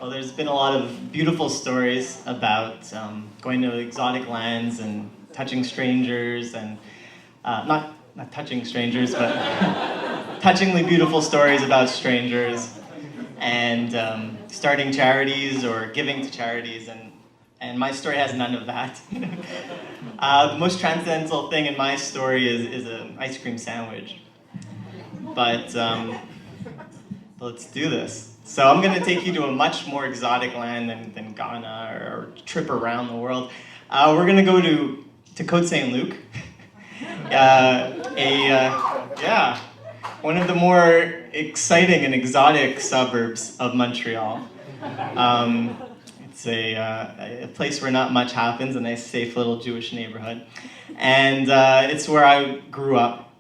Well, there's been a lot of beautiful stories about going to exotic lands and touching strangers, and not touching strangers, but touchingly beautiful stories about strangers, and starting charities or giving to charities, and my story has none of that. The most transcendental thing in my story is an ice cream sandwich. But let's do this. So I'm going to take you to a much more exotic land than Ghana or a trip around the world. We're going to go to Côte Saint-Luc, one of the more exciting and exotic suburbs of Montreal. It's a place where not much happens, a nice, safe little Jewish neighborhood. And it's where I grew up.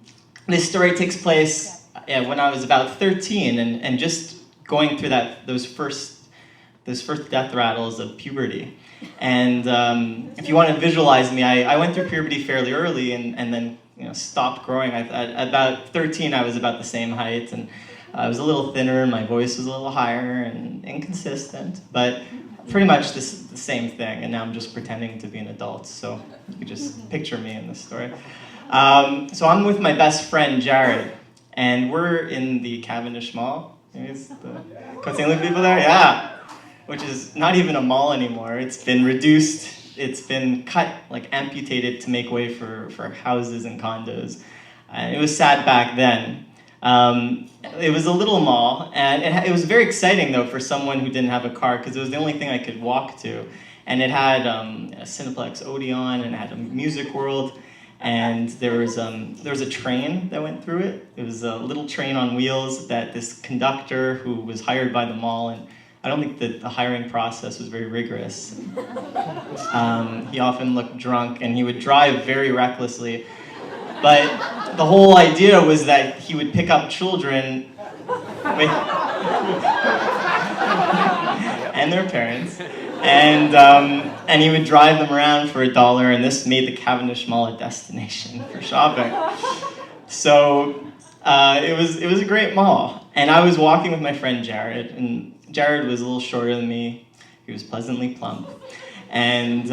This story takes place when I was about 13 and just going through those first death rattles of puberty. And if you want to visualize me, I went through puberty fairly early and then stopped growing. At about 13, I was about the same height, and I was a little thinner, and my voice was a little higher and inconsistent, but pretty much the same thing. And now I'm just pretending to be an adult, so you can just picture me in this story. So I'm with my best friend, Jared, and we're in the Cavendish Mall. Is the Côte Saint-Luc people there? Yeah. Which is not even a mall anymore. It's been reduced. It's been cut, amputated to make way for houses and condos. And it was sad back then. It was a little mall, and it was very exciting, though, for someone who didn't have a car, because it was the only thing I could walk to. And it had a Cineplex Odeon, and it had a Music World. And there was a train that went through it. It was a little train on wheels that this conductor who was hired by the mall, and I don't think that the hiring process was very rigorous. He often looked drunk, and he would drive very recklessly. But the whole idea was that he would pick up children and their parents, and he would drive them around for $1, and this made the Cavendish Mall a destination for shopping. So it was a great mall, and I was walking with my friend Jared, and Jared was a little shorter than me. He was pleasantly plump, and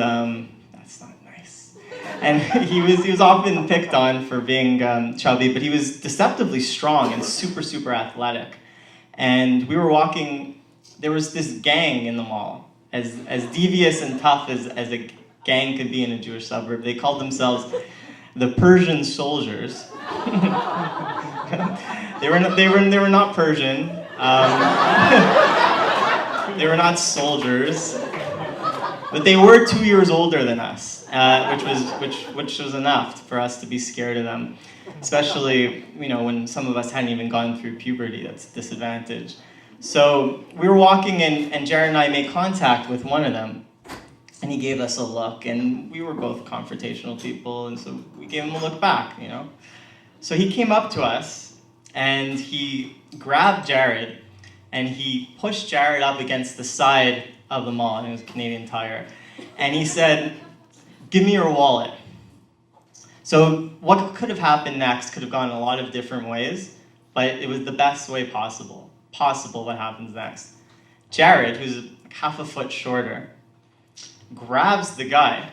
that's not nice. And he was often picked on for being chubby, but he was deceptively strong and super, super athletic. And we were walking. There was this gang in the mall. As devious and tough as a gang could be in a Jewish suburb, they called themselves the Persian soldiers. They were not Persian. They were not soldiers, but they were 2 years older than us, which was enough for us to be scared of them. Especially when some of us hadn't even gone through puberty. That's a disadvantage. So we were walking, and Jared and I made contact with one of them, and he gave us a look, and we were both confrontational people, and so we gave him a look back, So he came up to us, and he grabbed Jared, and he pushed Jared up against the side of the mall, and it was Canadian Tire, and he said, "Give me your wallet." So what could have happened next could have gone a lot of different ways, but it was the best way possible what happens next. Jared, who's half a foot shorter, grabs the guy,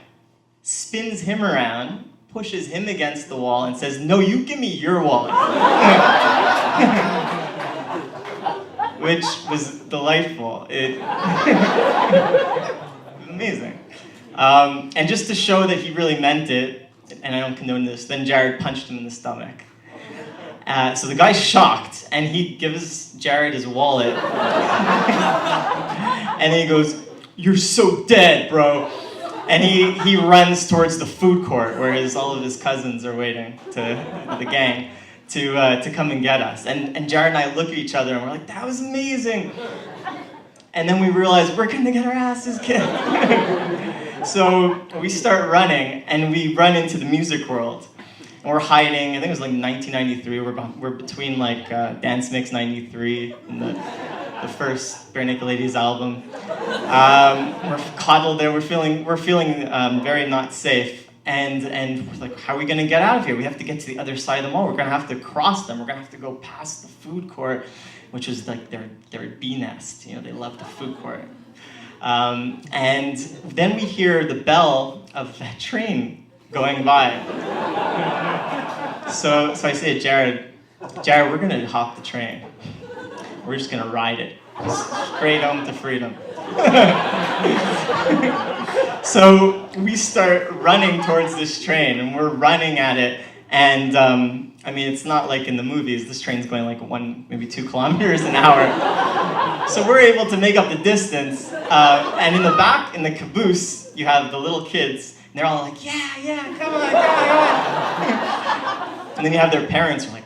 spins him around, pushes him against the wall, and says, "No, you give me your wallet." Which was delightful. Amazing. And just to show that he really meant it, and I don't condone this, then Jared punched him in the stomach. So the guy's shocked, and he gives Jared his wallet. And he goes, "You're so dead, bro." And he runs towards the food court where all of his cousins are waiting, the gang, to come and get us. And Jared and I look at each other, and we're like, "That was amazing." And then we realize we're going to get our asses kicked. So we start running, and we run into the Music World. And we're hiding. I think it was 1993. We're between Dance Mix 93 and the first Bare Naked Ladies album. We're coddled there. We're feeling very not safe. And we're like, how are we going to get out of here? We have to get to the other side of the mall. We're going to have to cross them. We're going to have to go past the food court. which was like their bee nest. They loved the food court. And then we hear the bell of that train going by. So I say to Jared, we're gonna hop the train. We're just gonna ride it. Straight home to freedom. So we start running towards this train, and we're running at it. And it's not like in the movies. This train's going like 1, maybe 2 kilometers an hour. So we're able to make up the distance. And in the back, in the caboose, you have the little kids. And they're all like, yeah, come on. And then you have their parents who are like,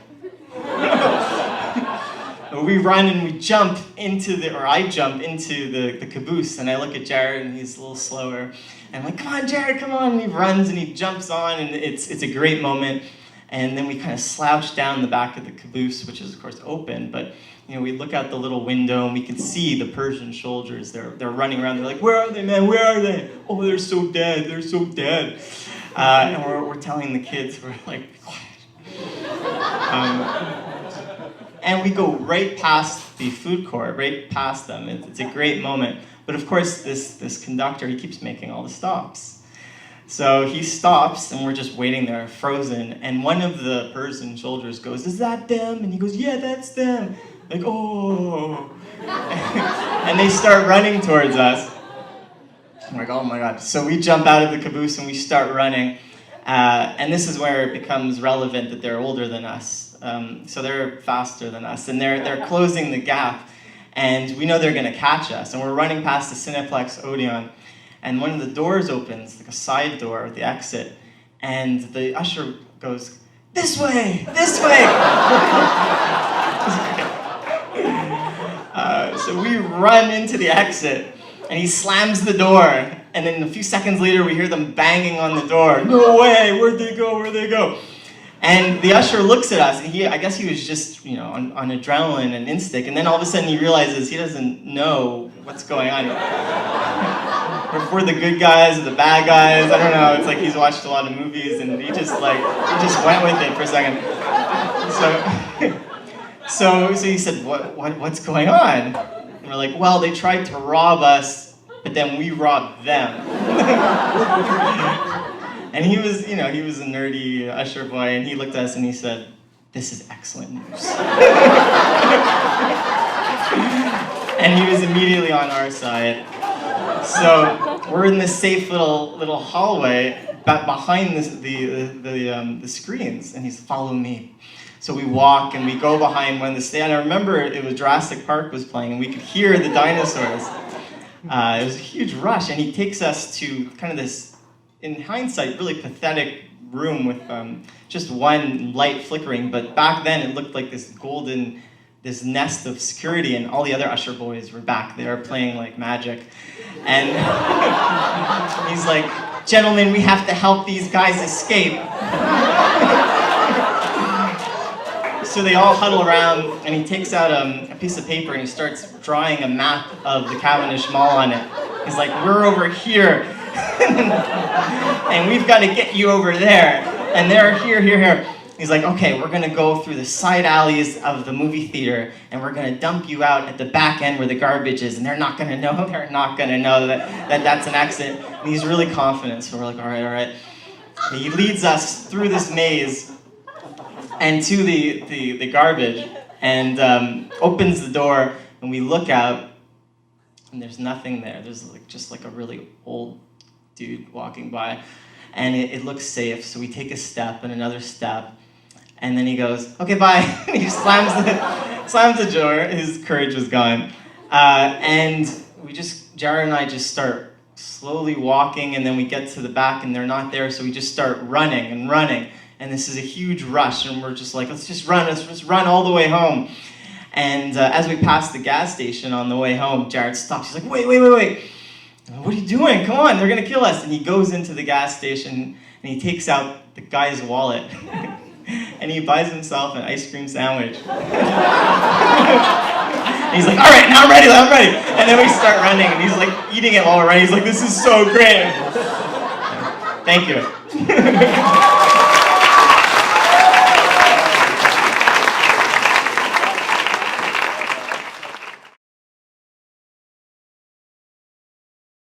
we run and we jump I jump into the caboose, and I look at Jared, and he's a little slower. And I'm like, come on, Jared, come on. And he runs and he jumps on, and it's a great moment. And then we kind of slouch down the back of the caboose, which is, of course, open. But, we look out the little window, and we can see the Persian soldiers. They're running around. They're like, where are they, man? Where are they? Oh, they're so dead. They're so dead. And we're telling the kids, we're like, quiet. And we go right past the food court, right past them. It's a great moment. But of course, this conductor, he keeps making all the stops. So he stops, and we're just waiting there, frozen. And one of the Persian soldiers goes, is that them? And he goes, yeah, that's them. Like, oh. And they start running towards us. I'm like, oh my God. So we jump out of the caboose, and we start running. And this is where it becomes relevant that they're older than us. So they're faster than us, and they're closing the gap, and we know they're going to catch us. And we're running past the Cineplex Odeon, and one of the doors opens, like a side door at the exit, and the usher goes, this way, this way. So we run into the exit, and he slams the door, and then a few seconds later we hear them banging on the door. No way, where'd they go? And the usher looks at us, and I guess he was just, on adrenaline and instinct, and then all of a sudden he realizes he doesn't know what's going on. If we're the good guys or the bad guys, I don't know. It's like he's watched a lot of movies, and he just went with it for a second. So he said, what's going on? And we're like, well, they tried to rob us, but then we robbed them. And he was a nerdy usher boy, and he looked at us and he said, this is excellent news. And he was immediately on our side. So we're in this safe little hallway behind the screens, and he's follow me. So we walk and we go behind one of the stands. I remember it was Jurassic Park was playing, and we could hear the dinosaurs. It was a huge rush, and he takes us to kind of this, in hindsight, really pathetic room with just one light flickering. But back then, it looked like this nest of security, and all the other usher boys were back there playing like magic. And he's like, gentlemen, we have to help these guys escape. So they all huddle around, and he takes out a piece of paper, and he starts drawing a map of the Cavendish Mall on it. He's like, we're over here, and we've got to get you over there, and they're here. He's like, okay, we're going to go through the side alleys of the movie theater, and we're going to dump you out at the back end where the garbage is, and they're not going to know that that's an accident. And he's really confident, so we're like, all right. He leads us through this maze and to the garbage, and opens the door, and we look out, and there's nothing there. There's just a really old dude walking by, and it looks safe, so we take a step and another step, and then he goes, okay, bye. And he slams the door. His courage was gone. And Jared and I just start slowly walking, and then we get to the back, and they're not there, so we just start running. And this is a huge rush, and we're just like, let's just run all the way home. And as we pass the gas station on the way home, Jared stops. He's like, wait. What are you doing? Come on, they're going to kill us. And he goes into the gas station, and he takes out the guy's wallet. And he buys himself an ice cream sandwich. And he's like, all right, now I'm ready. And then we start running, and he's like eating it while we're running. He's like, this is so great. Thank you.